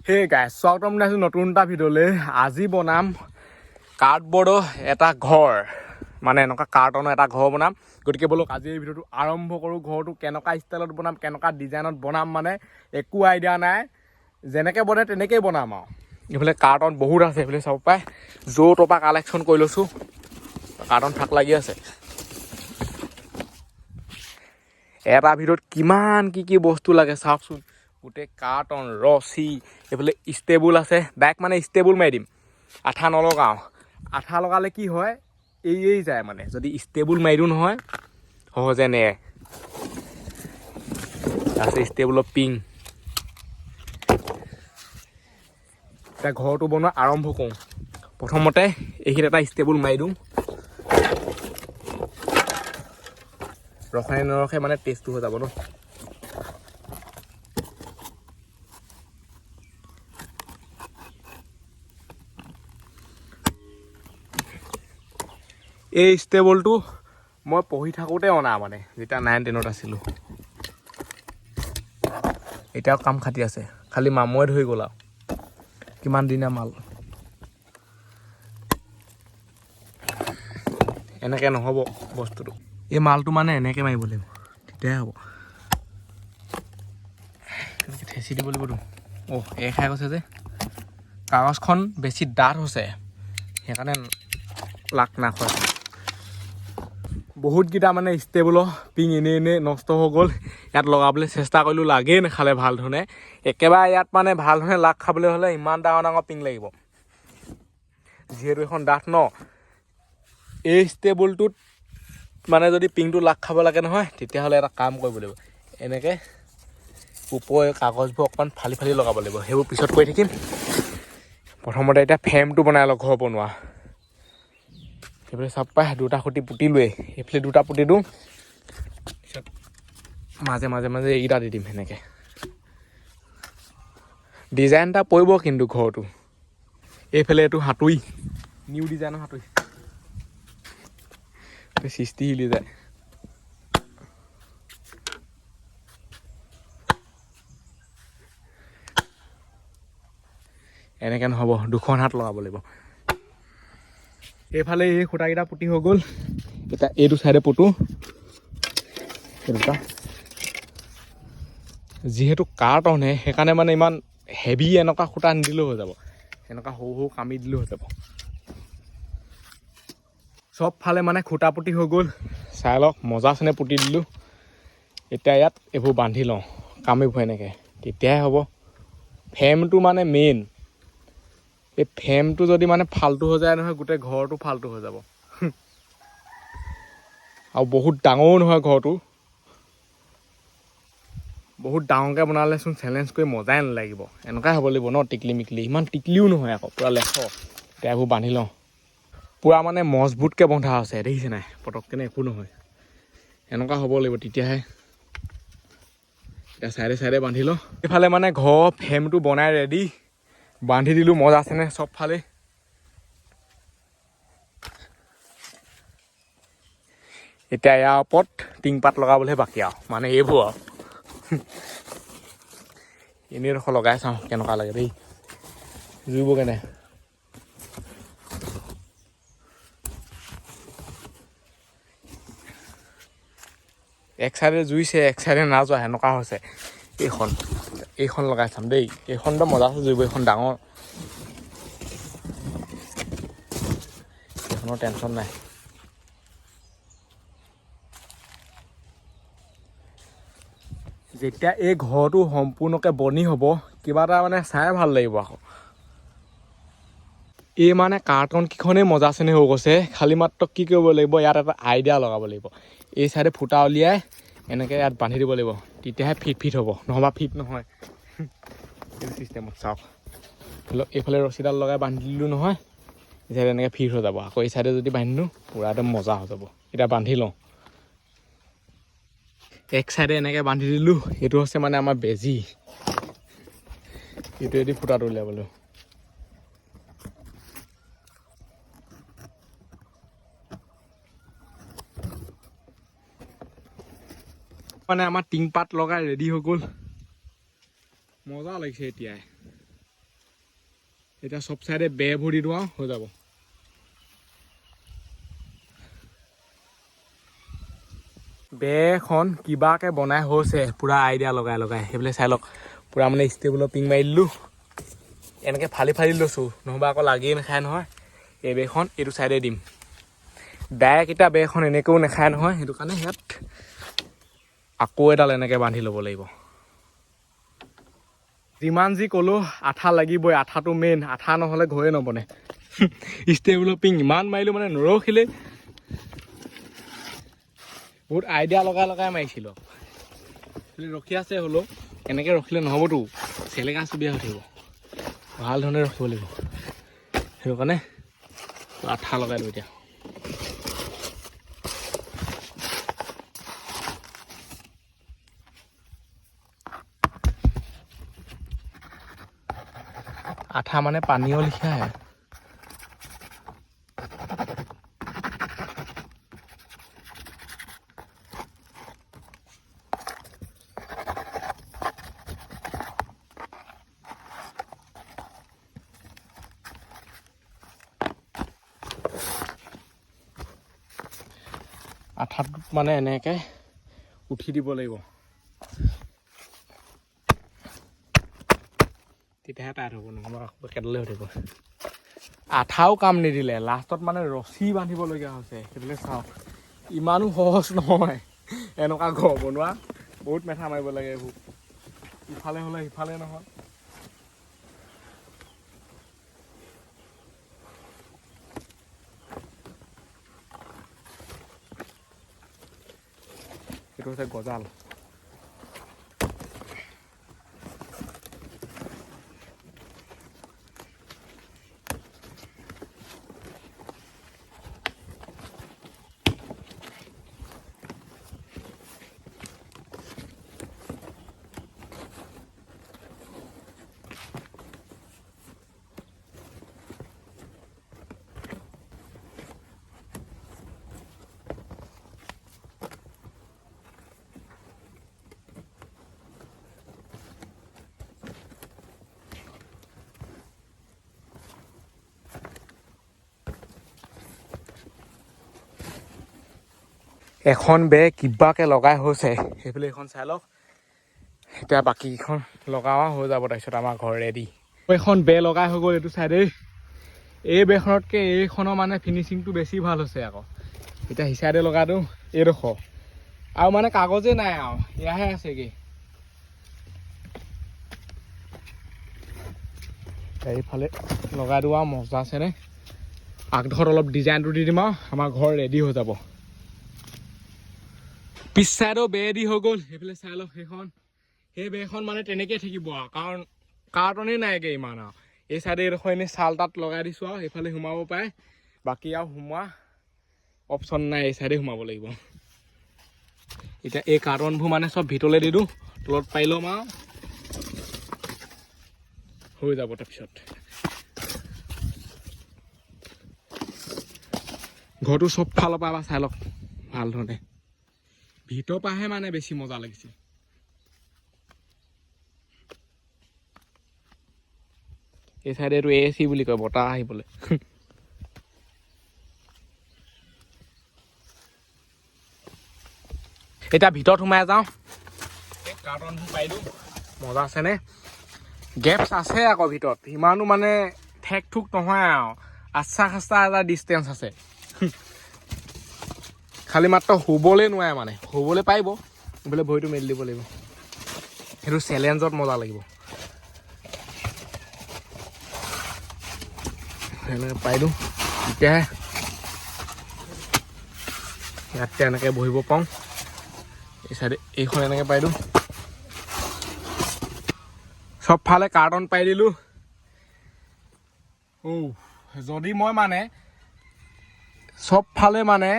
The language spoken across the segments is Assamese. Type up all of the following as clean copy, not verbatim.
হে গাইছ স্বাগতম জনাইছোঁ নতুন এটা ভিডিঅ'লৈ। আজি বনাম কাৰ্ডবৰ্ডৰ এটা ঘৰ, মানে এনেকুৱা কাৰ্টনৰ এটা ঘৰ বনাম। গতিকে বলক আজি এই ভিডিঅ'টো আৰম্ভ কৰোঁ। ঘৰটো কেনেকুৱা ষ্টাইলত বনাম, কেনেকুৱা ডিজাইনত বনাম, মানে একো আইডিয়া নাই, যেনেকৈ বনে তেনেকৈয়ে বনাম আৰু। এইফালে কাৰ্টন বহুত আছে, এইফালে চাব পাই য'ৰ ত'ৰ পৰা কালেকশ্যন কৰি লৈছোঁ। কাৰ্টন থাক লাগি আছে। এটা ভিডিঅ'ত কিমান কি বস্তু লাগে চাওকচোন। গোটেই কাৰ্টন, ৰছী, এইফালে ষ্টেবুল আছে। ডাইৰেক্ট মানে ষ্টেবুল মাৰি দিম, আঠা নলগাওঁ। আঠা লগালে কি হয়, এই যায় মানে। যদি ষ্টেবুল মাৰি দিওঁ নহয় সহজে নে আছে ষ্টেবুলৰ পিং। এতিয়া ঘৰটো বনোৱা আৰম্ভ কৰোঁ। প্ৰথমতে এইখিনিত এটা ষ্টেবুল মাৰি দিওঁ। ৰখে নৰখে মানে টেষ্টটো হৈ যাব ন। এই ষ্টেবলটো মই পঢ়ি থাকোঁতে অনা, মানে যেতিয়া 9-10ত আছিলোঁ। এতিয়াও কাম খাটি আছে, খালি মামুৱে ধৰি গ'ল আৰু। কিমান দিনীয়া মাল। এনেকৈ নহ'ব বস্তুটো। এই মালটো মানে এনেকৈ মাৰিব লাগিব, তেতিয়াহে হ'ব। এনেকৈ ঠেচি দিব লাগিবতো। এই খাই গৈছে যে কাগজখন বেছি ডাঠ হৈছে, সেইকাৰণে লাক নাখায়। বহুতকেইটা মানে ষ্টেবুলৰ পিং এনেই নষ্ট হৈ গ'ল। ইয়াত লগাবলৈ চেষ্টা কৰিলোঁ, লাগেই নাখালে ভাল ধৰণে। একেবাৰে ইয়াত মানে ভাল ধৰণে লাগ খাবলৈ হ'লে ইমান ডাঙৰ পিং লাগিব, যিহেতু এখন ডাঠ ন। এই ষ্টেবুলটোত মানে যদি পিংটো লাগ খাব লাগে নহয়, তেতিয়াহ'লে এটা কাম কৰিব লাগিব। এনেকৈ ওপৰৰ কাগজবোৰ অকণমান ফালি ফালি লগাব লাগিব। সেইবোৰ পিছত কৰি থাকিম। প্ৰথমতে এতিয়া ফ্ৰেমটো বনাই লওঁ ঘৰ বনোৱা। সেইফালে চাপ পাই দুটা খুঁটি পুতিলোৱেই, এইফালে দুটা পুতি দিওঁ। পিছত মাজে এইকেইটা দি দিম। সেনেকৈ ডিজাইন এটা পৰিব কিন্তু ঘৰটো। এইফালে এইটো হাতুৰী, নিউ ডিজাইনৰ হাতুৰী, সৃষ্টি হিলি যায়। এনেকৈ নহ'ব, দুখন হাত লগাব লাগিব। এইফালে এই খুঁটাকেইটা পুতি হৈ গ'ল। এতিয়া এইটো চাইডে পুতো। যিহেতু কাৰ্টনহে, সেইকাৰণে মানে ইমান হেভি এনেকুৱা খুঁটা নিদিলেও হৈ যাব। এনেকুৱা সৰু কামি দিলেও হৈ যাব। চব ফালে মানে খুঁটা পুতি হৈ গ'ল। চাই লওক, মজা চেনে পুতি দিলোঁ। এতিয়া ইয়াত এইবোৰ বান্ধি লওঁ, কামিবোৰ এনেকৈ, তেতিয়াহে হ'ব। ফ্ৰেমটো মানে মেইন। এই ফ্ৰেমটো যদি মানে ফাল্টু হৈ যায় নহয়, গোটেই ঘৰটো ফাল্টু হৈ যাব। আৰু বহুত ডাঙৰো নহয় ঘৰটো। বহুত ডাঙৰকৈ বনালেচোন চেলেঞ্জ কৰি মজাই নালাগিব। এনেকুৱাই হ'ব লাগিব ন, টিকলি মিকলি। ইমান টিকলিও নহয় আকৌ, পূৰা লেখ। এতিয়া এইবোৰ বান্ধি লওঁ। পূৰা মানে মজবুতকৈ বন্ধা আছে, দেখিছে নাই? পটককেনে একো নহয়। এনেকুৱা হ'ব লাগিব, তেতিয়াহে। এতিয়া চাইডে বান্ধি লওঁ। এইফালে মানে ঘৰ ফ্ৰেমটো বনাই ৰেডি, বান্ধি দিলোঁ। মজা আছেনে চবফালে? এতিয়া ইয়াৰ ওপৰত টিংপাত লগাবলৈহে বাকী আৰু, মানে এইবোৰ আৰু। এনেই ডোখৰ লগাই চাওঁ কেনেকুৱা লাগে দেই, জুইব কেনে। এক চাইডে জুইছে, এক চাইডে নাযোৱা, সেনেকুৱা হৈছে। এইখন লগাই চাম দেই। এইখনতো মজা আছে জুইব, এইখন ডাঙৰ। এইখনৰ টেনশ্যন নাই। যেতিয়া এই ঘৰটো সম্পূৰ্ণকৈ বনি হ'ব, কিবা এটা মানে চাই ভাল লাগিব আকৌ। এই মানে কাৰ্টনকেইখনেই মজা চেনে হৈ গৈছে। খালী মাত্ৰ কি কৰিব লাগিব, ইয়াত এটা আইডিয়া লগাব লাগিব। এই চাইডে ফুটা উলিয়াই এনেকৈ ইয়াত বান্ধি দিব লাগিব, তেতিয়াহে ফিট হ'ব, নহ'বা ফিট নহয়। এইটো চিষ্টেমত চাওক। এইফালে ৰছীডাল লগাই বান্ধি দিলোঁ নহয়, এই চাইডে এনেকৈ ফিট হৈ যাব। আকৌ এই চাইডে যদি বান্ধি দিওঁ, পূৰা একদম মজা হৈ যাব। এতিয়া বান্ধি লওঁ। এক চাইডে এনেকৈ বান্ধি দিলোঁ। এইটো হৈছে মানে আমাৰ বেজী, এইটোৱেদি ফুটাটো উলিয়াবলৈ। মানে আমাৰ টিংপাত লগাই ৰেডি হৈ গ'ল। মজা লাগিছে এতিয়াই। এতিয়া চব চাইডে বেৰ ভৰি দিওঁ আৰু হৈ যাব বেৰখন কিবাকে বনাই হৈছে পুৰা আইডিয়া লগাই লগাই সেইফালে চাই লওক পুৰা মানে ষ্টেবুলৰ পিং মাৰি দিলোঁ এনেকৈ ফালি ফালি লৈছোঁ নহ'বা আকৌ লাগিয়ে নাখায় নহয় এই বেৰখন এইটো চাইডে দিম ডাইৰেক্ট এতিয়া বেৰখন এনেকৈও নাখায় নহয় সেইটো কাৰণে ইয়াত আকৌ এডাল এনেকৈ বান্ধি ল'ব লাগিব যিমান যি ক'লোঁ আঠা লাগিবই আঠাটো মেইন আঠা নহ'লে ঘৰে নবনে ষ্টেবুলৰ পিং ইমান মাৰিলোঁ মানে নৰখিলে বহুত আইডিয়া লগাই লগাই মাৰিছিলোঁ ৰখি আছে হ'লেও এনেকৈ ৰখিলে নহ'বতো চেলেকা চুবিয়া হৈ থাকিব ভাল ধৰণে ৰখিব লাগিব সেইটো কাৰণে আঠা লগাই দিওঁ এতিয়া আঠা মানে পানীও লিখা আঠাত মানে এনেকৈ উঠি দিব লাগিব তেতিয়াহে টাইট হ'ব নহ'বা কেডালে হৈ থাকিব আঠাও কাম নিদিলে লাষ্টত মানে ৰছী বান্ধিবলগীয়া হৈছে সেইবিলাক চাওক ইমানো সহজ নহয় এনেকুৱা ঘৰ বনোৱা বহুত মেথা মাৰিব লাগে এইবোৰ ইফালে হ'লে সিফালে নহয় এইটো হৈছে গজাল এখন বেৰ কিবাকে লগাই হৈছে সেইফালে এখন চাই লওক এতিয়া বাকীকেইখন লগাওঁ হৈ যাব তাৰপিছত আমাৰ ঘৰ ৰেডি এখন বেৰ লগাই হৈ গ'ল এইটো চাইডে এই বেৰখনতকৈ এইখনৰ মানে ফিনিচিংটো বেছি ভাল হৈছে আকৌ এতিয়া সি চাইডে লগাই দিওঁ এইডোখৰ আৰু মানে কাগজে নাই আৰু এয়াহে আছেগৈ এইফালে লগাই দিওঁ আৰু মজা আছেনে আগডোখৰত অলপ ডিজাইনটো দি দিম আৰু আমাৰ ঘৰ ৰেডি হৈ যাব পিছ চাইডেও বেৰ দি হৈ গ'ল সেইফালে চাই লওক সেইখন সেই বেৰখন মানে তেনেকৈ থাকিব আৰু কাৰণ কাৰ্টনেই নাইগৈ ইমান আৰু এই চাইডে এইডোখৰ এনেই চাল তাত লগাই দিছোঁ আৰু সেইফালে সোমাব পাৰে বাকী আৰু সোমোৱা অপশ্যন নাই এই চাইডে সোমাব লাগিব এতিয়া এই কাৰ্টনবোৰ মানে চব ভিতৰলৈ দি দিওঁ তলত পাৰি ল'ম আৰু হৈ যাব তাৰপিছত ঘৰটো চব ফালৰ পৰা চাই লওক ভাল ধৰণে ভিতৰ পৰাহে মানে বেছি মজা লাগিছে এই চাইডে এইটো AC বুলি কয় বতাহ আহিবলৈ এতিয়া ভিতৰত সোমাই যাওঁ কাৰ্টনবোৰ পাই দিওঁ মজা আছেনে গেপছ আছে আকৌ ভিতৰত ইমানো মানে ঠেক ঠুক নহয় আৰু আচ্ছা খাচা এটা ডিষ্টেঞ্চ আছে খালি মাত্ৰ শুবলৈ নোৱাৰে মানে শুবলৈ পাৰিব বোলে ভৰিটো মেলি দিব লাগিব সেইটো চেলেঞ্জত মজা লাগিব এনেকৈ পাই দিওঁ তেতিয়াহে ইয়াতে এনেকৈ বহিব পাওঁ এই চাইডে এইখন এনেকৈ পাই দিওঁ চবফালে কাৰ্টন পাই দিলোঁ যদি মই মানে চবফালে মানে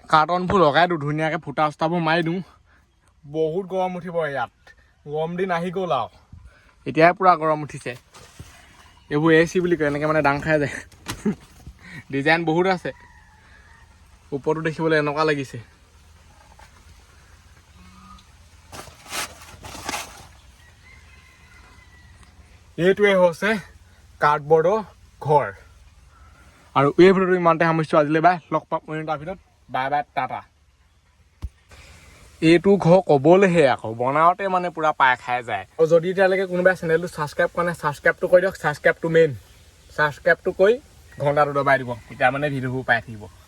কাৰ্টনবোৰ লগাই দিওঁ ধুনীয়াকৈ ফুটা চুটাবোৰ মাৰি দিওঁ বহুত গৰম উঠিব ইয়াত গৰম দিন আহি গ'ল আৰু এতিয়াই পূৰা গৰম উঠিছে এইবোৰ AC বুলি কয় এনেকৈ মানে দাং খাই যায় ডিজাইন বহুত আছে ওপৰতো দেখিবলৈ এনেকুৱা লাগিছে এইটোৱে হৈছে কাৰ্ডবৰ্ডৰ ঘৰ আৰু এই ভিডিঅ'টো ইমানতে সামৰিছোঁ আজিলৈ বাই লগ পাম তাৰ ভিতৰত বাই বাই টাটা এইটো ঘৰ ক'বলৈহে আকৌ বনাওঁতে মানে পুৰা পাই খাই যায় আৰু যদি এতিয়ালৈকে কোনোবাই চেনেলটো ছাবস্ক্ৰাইব কৰা নাই ছাবস্ক্ৰাইবটো কৰি দিয়ক ছাবস্ক্ৰাইবটো মেইন ছাবস্ক্ৰাইবটো কৰি ঘণ্টাটো দবাই দিব তেতিয়া মানে ভিডিঅ'বোৰ পাই থাকিব